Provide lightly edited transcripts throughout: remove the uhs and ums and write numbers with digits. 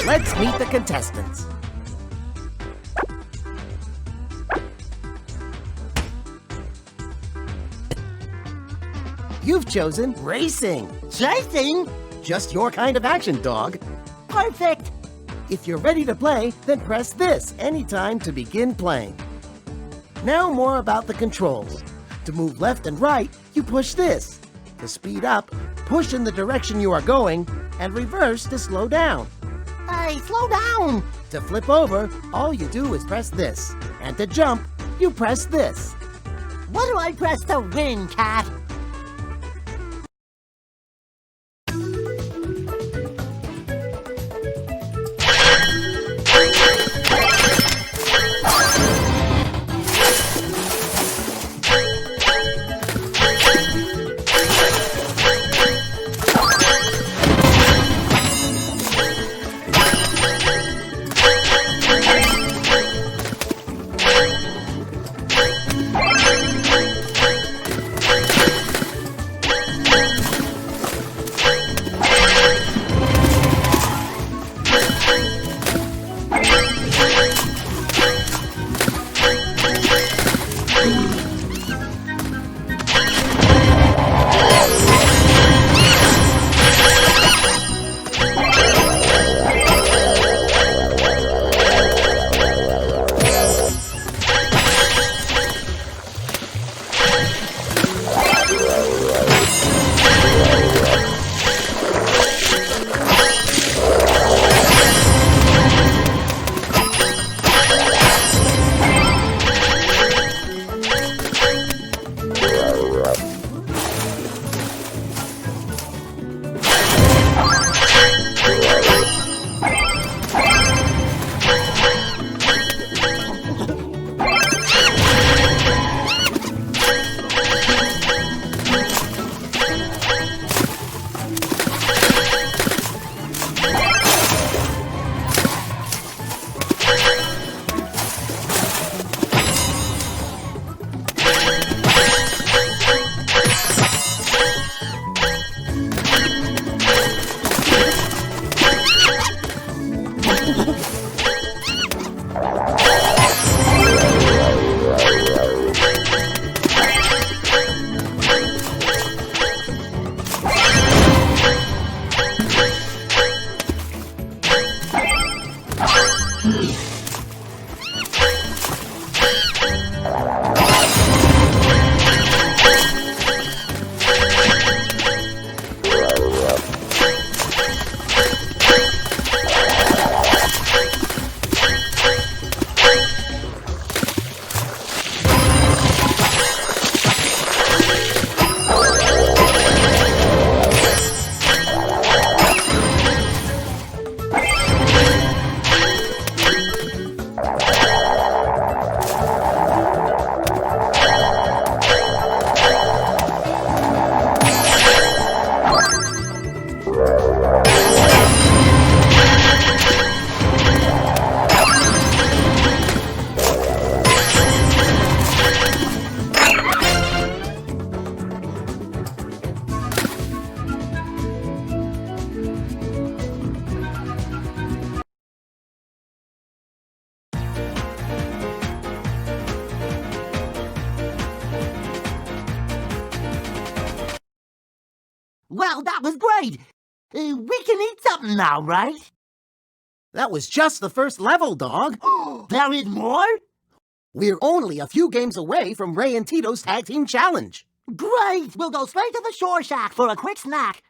Let's meet the contestants. You've chosen racing. Chasing? Just your kind of action, dog. Perfect. If you're ready to play, then press this anytime to begin playing. Now more about the controls. To move left and right, you push this. To speed up, push in the direction you are going, and reverse to slow down. Hey, slow down. To flip over, all you do is press this. And to jump, you press this. What do I press to win, Cat? Well, that was great. We can eat something now, right? That was just the first level, dog. There is more? We're only a few games away from Ray and Tito's Tag Team Challenge. Great! We'll go straight to the Shore Shack for a quick snack.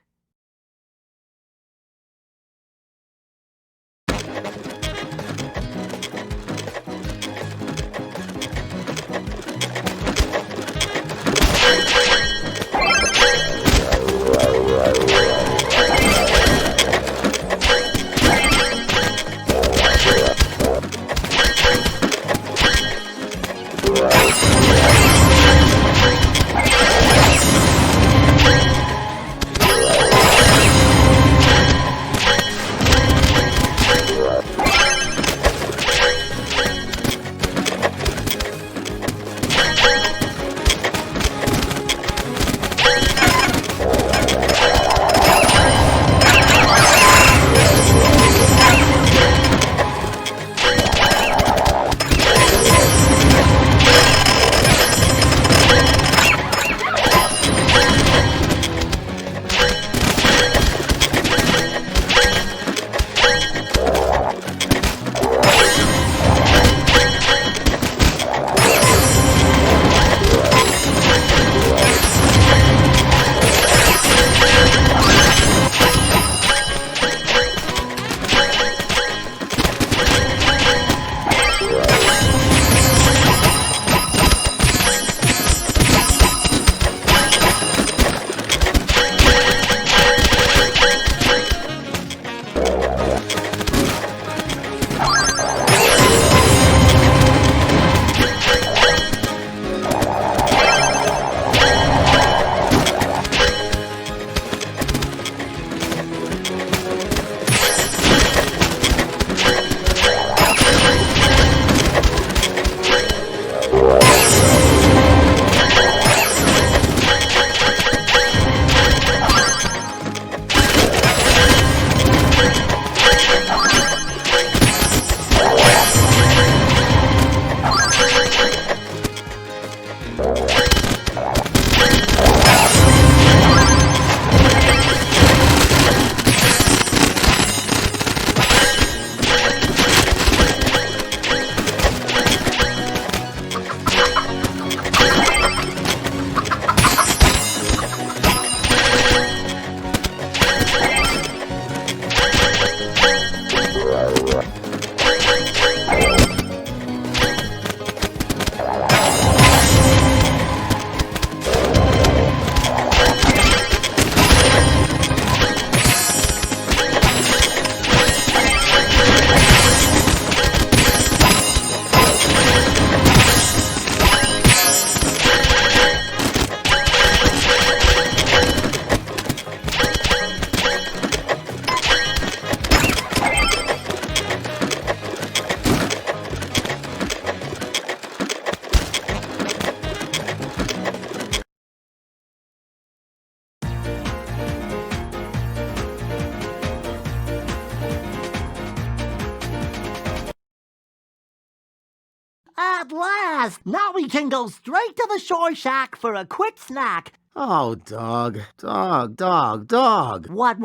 At last! Now we can go straight to the shore shack for a quick snack. Oh, dog. Dog. What?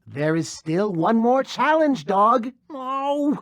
There is still one more challenge, dog. Oh.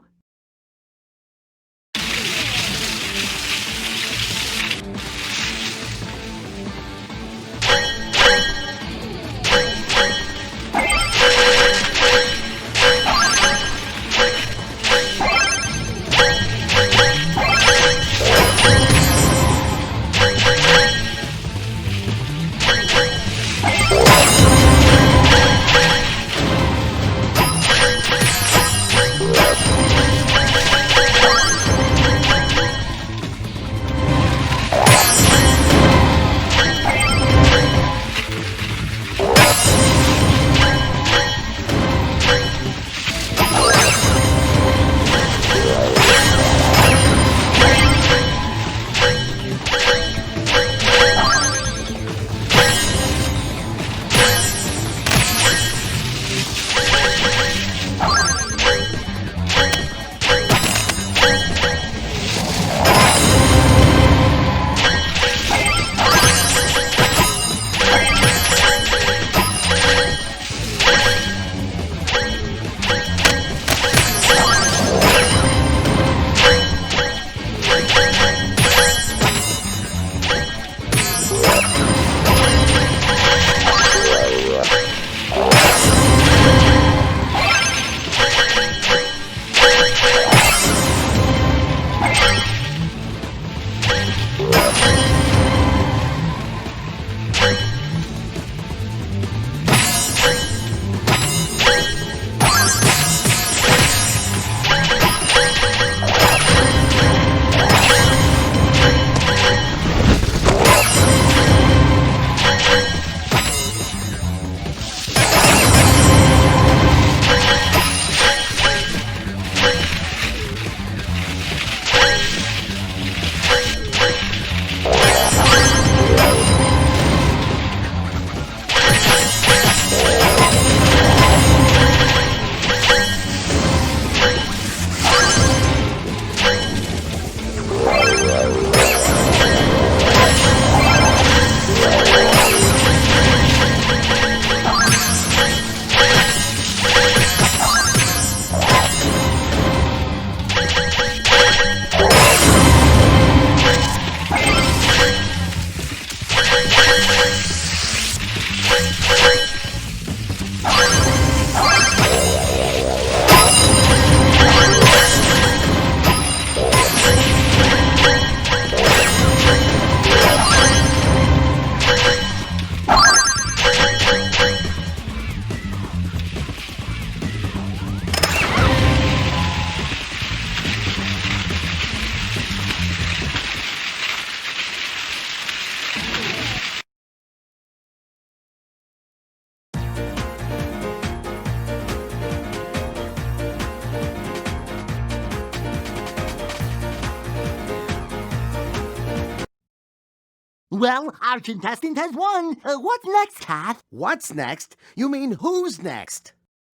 Well, our contestant has won. What's next, Kath? What's next? You mean who's next?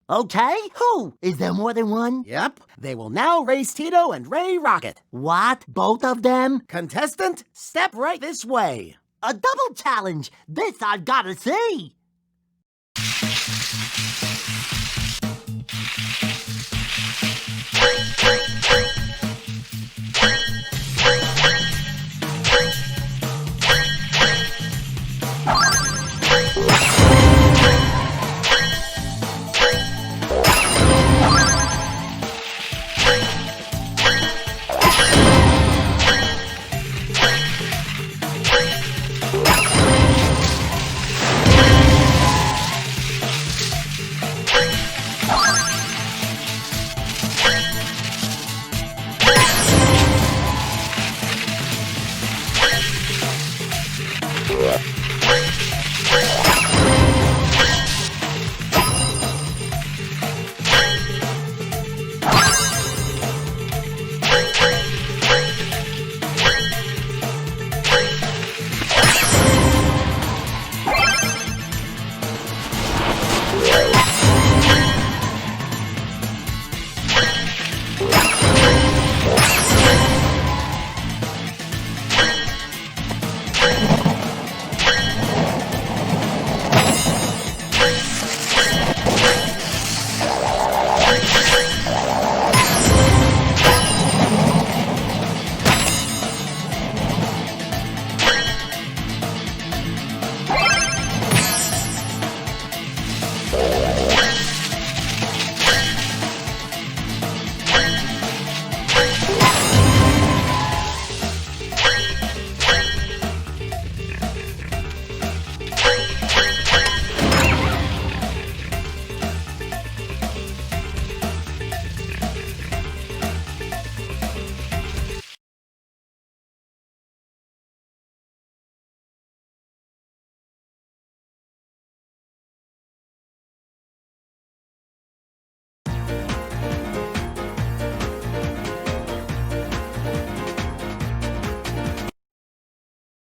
Okay, who? Is there more than one? Yep, they will now race Tito and Ray Rocket. What? Both of them? Contestant, step right this way. A double challenge! This I've gotta see!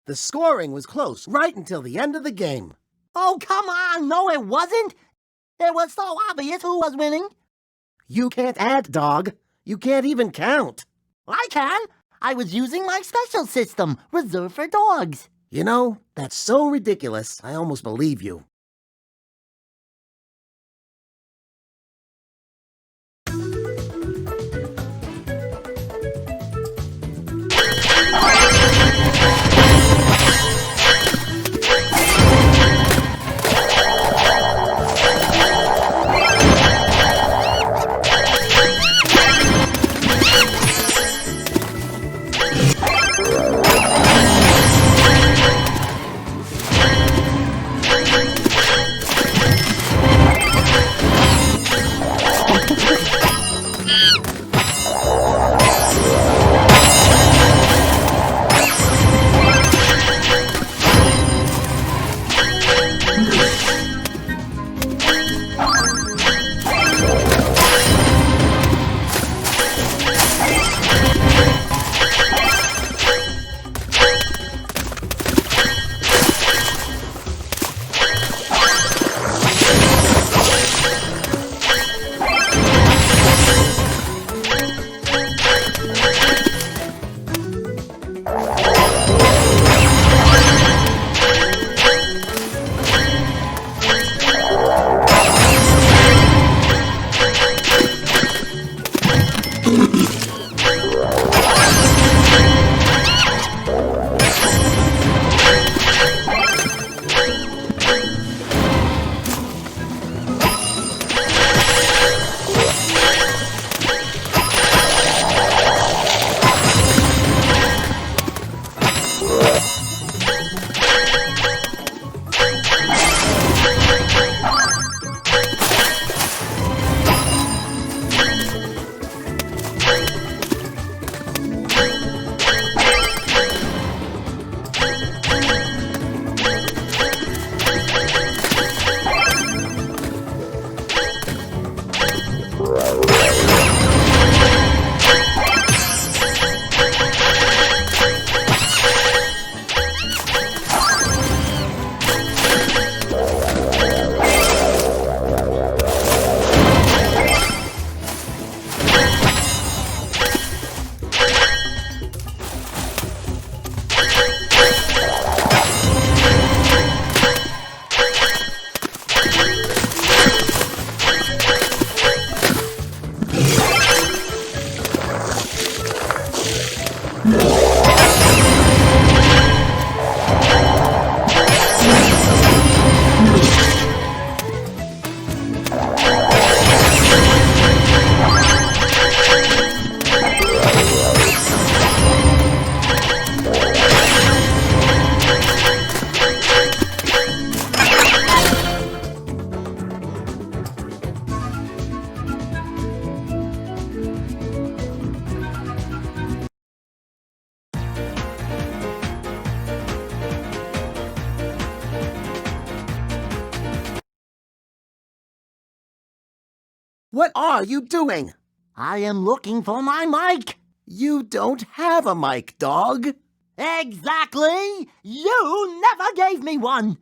The scoring was close right until the end of the game. Oh, come on. No, it wasn't. It was so obvious who was winning. You can't add, dog. You can't even count. I can. I was using my special system, reserved for dogs. You know, that's so ridiculous, I almost believe you. What are you doing? I am looking for my mic. You don't have a mic, dog. Exactly. You never gave me one.